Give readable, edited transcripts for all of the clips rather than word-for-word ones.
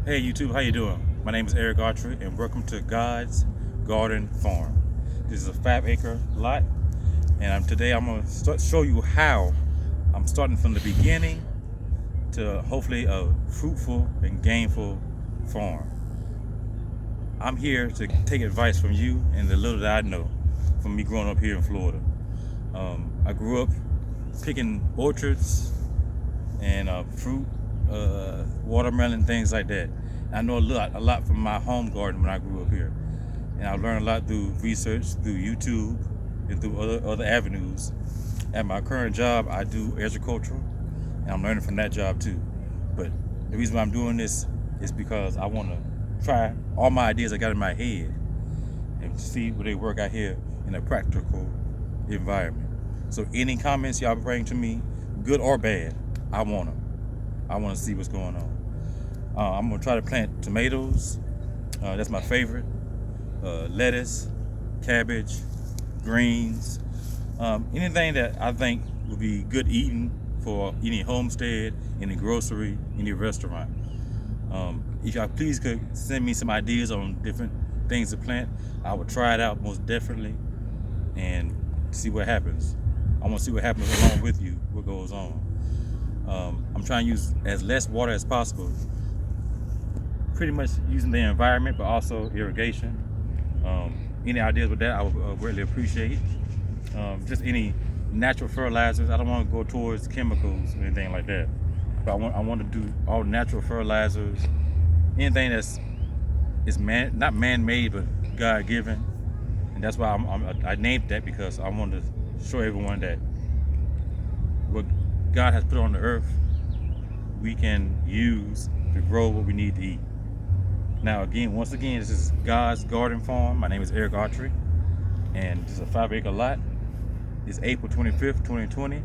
Hey YouTube, how you doing? My name is Eric Archery and welcome to God's Garden Farm. This is a 5-acre lot and today I'm going to show you how I'm starting from the beginning to hopefully a fruitful and gainful farm. I'm here to take advice from you and the little that I know from me growing up here in Florida. I grew up picking orchards and fruit, watermelon, things like that. I know a lot from my home garden when I grew up here, and I learned a lot through research, through YouTube, and through other avenues. At my current job, I do agriculture, and I'm learning from that job too. But the reason why I'm doing this is because I want to try all my ideas I got in my head and see where they work out here in a practical environment. So any comments y'all bring to me, good or bad, I want them. I want to see what's going on. I'm gonna try to plant tomatoes. That's my favorite. Lettuce, cabbage, greens, anything that I think would be good eating for any homestead, any grocery, any restaurant. If y'all please could send me some ideas on different things to plant, I would try it out most definitely and see what happens. I want to see what happens along with you, what goes on. I'm trying to use as less water as possible, pretty much using the environment, but also irrigation. Any ideas with that, I would greatly appreciate. Just any natural fertilizers. I don't want to go towards chemicals or anything like that. But I want to do all natural fertilizers. Anything that's not man-made, but God-given. And that's why I named that, because I want to show everyone that what God has put on the earth, we can use to grow what we need to eat. Now once again, this is God's Garden Farm. My name is Eric Archery, and this is a 5-acre lot. It's April 25th, 2020,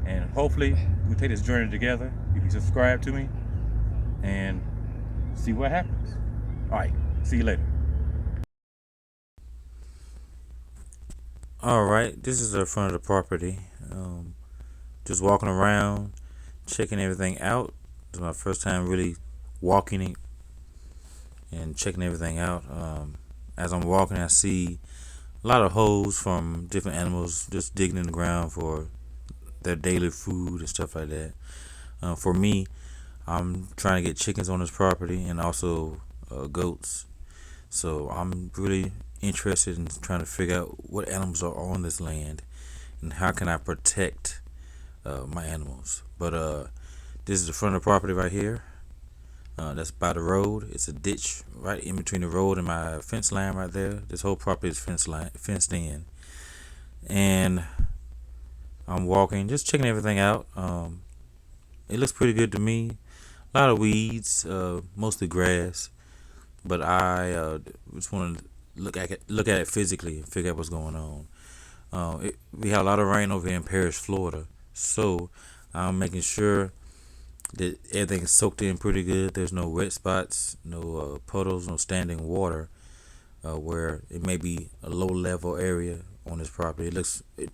and hopefully we take this journey together. You can subscribe to me and see what happens. All right, see you later. All right, this is the front of the property. Just walking around, checking everything out. This is my first time really walking it and checking everything out. As I'm walking, I see a lot of holes from different animals just digging in the ground for their daily food and stuff like that. For me, I'm trying to get chickens on this property and also goats. So I'm really interested in trying to figure out what animals are on this land and how can I protect my animals. But this is the front of the property right here. That's by the road. It's a ditch right in between the road and my fence line right there. This whole property is fenced in. And I'm walking, just checking everything out. It looks pretty good to me. A lot of weeds, mostly grass. But I just want to look at it physically and figure out what's going on. We have a lot of rain over here in Parrish, Florida. So I'm making sure that everything is soaked in pretty good. There's no wet spots, no puddles, no standing water where it may be a low level area on this property.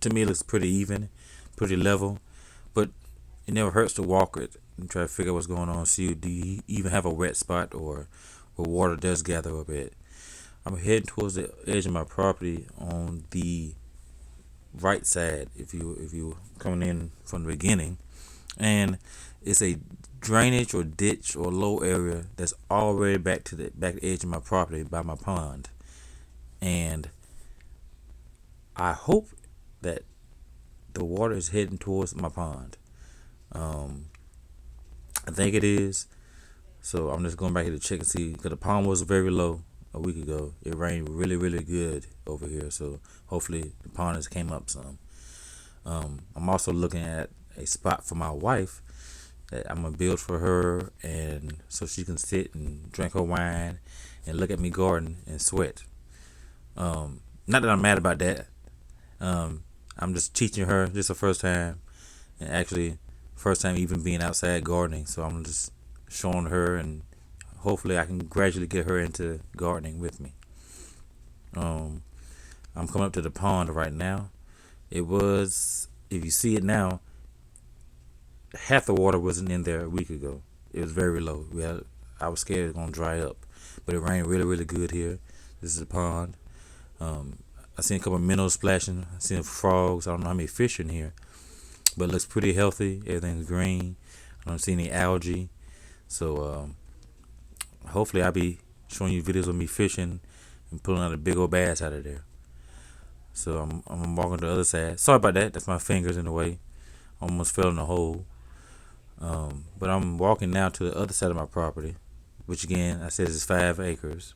To me, it looks pretty even, pretty level, but it never hurts to walk it and try to figure out what's going on. See, do you even have a wet spot or where water does gather a bit? I'm heading towards the edge of my property on the right side. If you coming in from the beginning, and it's a drainage or ditch or low area that's already back to the back edge of my property by my pond, and I hope that the water is heading towards my pond. I think it is. So I'm just going back here to check and see, because the pond was very low a week ago. It rained really, really good over here, so hopefully the pond has came up some. I'm also looking at a spot for my wife that I'm gonna build for her, and so she can sit and drink her wine and look at me garden and sweat. Not that I'm mad about that. I'm just teaching her. This is the first time, and actually first time even being outside gardening. So I'm just showing her, and hopefully I can gradually get her into gardening with me. I'm coming up to the pond right now. It was, if you see it now, half the water wasn't in there a week ago. It was very low. We had I was scared it was gonna dry up, but it rained really good here. This is a pond. I seen a couple of minnows splashing. I seen frogs. I don't know how many fish in here, but it looks pretty healthy. Everything's green. I don't see any algae. So hopefully I'll be showing you videos of me fishing and pulling out a big old bass out of there. So I'm walking to the other side. Sorry about that. That's my fingers in the way. Almost fell in the hole. But I'm walking now to the other side of my property, which again I said is 5 acres,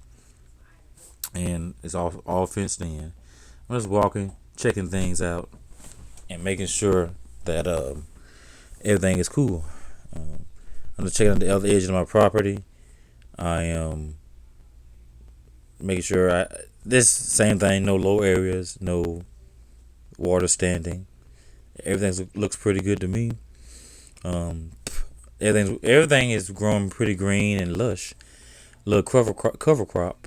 and it's all fenced in. I'm just walking, checking things out, and making sure that everything is cool. I'm just checking out the other edge of my property. I am making sure this same thing, no low areas, no water standing. Everything looks pretty good to me. Everything is growing pretty green and lush. A little cover crop,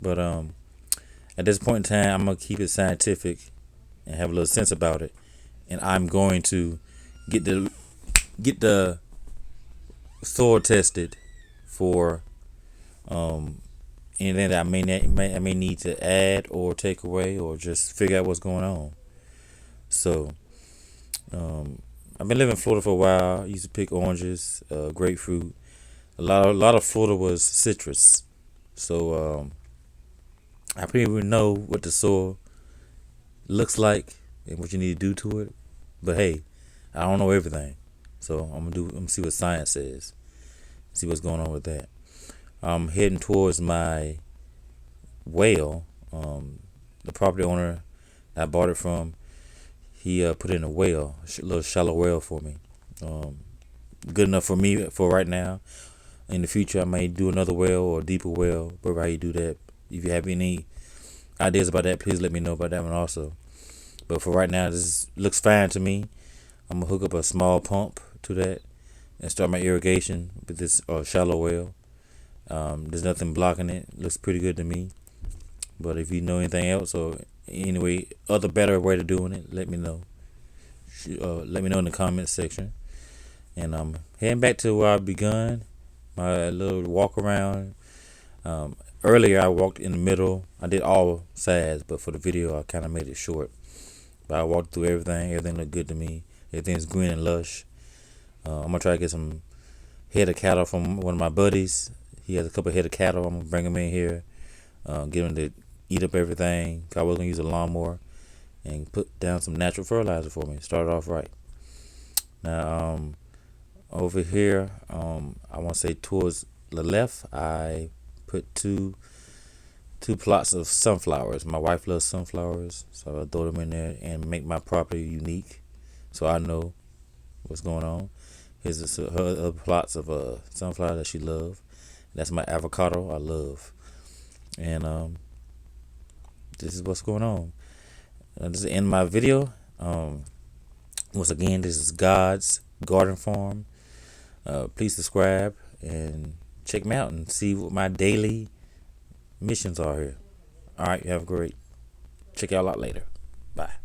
but at this point in time, I'm gonna keep it scientific and have a little sense about it, and I'm going to get the soil tested for anything that I may need to add or take away or just figure out what's going on. So I've been living in Florida for a while. I used to pick oranges, grapefruit. A lot of Florida was citrus. So I pretty much know what the soil looks like and what you need to do to it. But hey, I don't know everything. So I'm gonna see what science says. See what's going on with that. I'm heading towards my well. The property owner I bought it from, he put in a well, a little shallow well for me. Good enough for me for right now. In the future, I may do another well or a deeper well, wherever you do that. If you have any ideas about that, please let me know about that one also. But for right now, this looks fine to me. I'm gonna hook up a small pump to that and start my irrigation with this shallow well. There's nothing blocking it. Looks pretty good to me. But if you know anything else or anyway other better way to doing it, let me know. Let me know in the comments section. And I'm heading back to where I begun my little walk around. Earlier I walked in the middle. I did all sides, but for the video I kind of made it short. But I walked through everything. Everything looked good to me. Everything's green and lush. I'm gonna try to get some head of cattle from one of my buddies. He has a couple head of cattle. I'm gonna bring them in here, get them to eat up everything. I was gonna use a lawnmower and put down some natural fertilizer for me. Start off right. Now, over here, I want to say towards the left, I put two plots of sunflowers. My wife loves sunflowers, so I throw them in there and make my property unique, so I know what's going on. Here's her other plots of sunflower that she loves. That's my avocado I love, and this is what's going on. This is the end of my video. Once again, this is God's Garden Farm. Please subscribe and check me out and see what my daily missions are here. All right, you have a great. Check y'all out later. Bye.